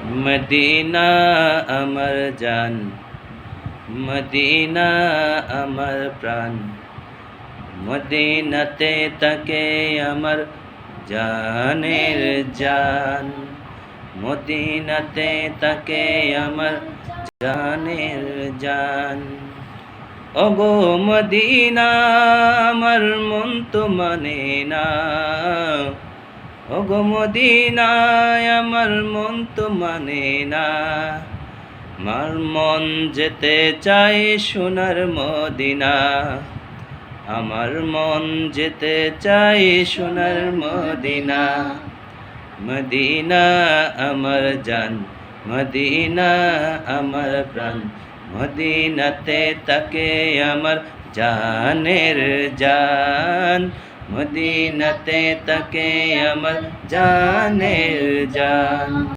Medina আমার জান, Medina আমার প্রাণ, মদিনাতে তাকে আমার জানের জান, মদিনাতে তাকে আমার জানের জান। ওগো মদিনা আমার মন তো মানে না, ওগো মদিনায় আমার মন তো মানে না। আমার মন যেতে চায় সোনার মদিনা, আমার মন যেতে চায় সোনার মদিনা। মদিনা আমার জান, মদিনা আমার প্রাণ, মদিনাতে তাকে আমার জানের জান, মদিনাতে তাকে আমার জানের জান।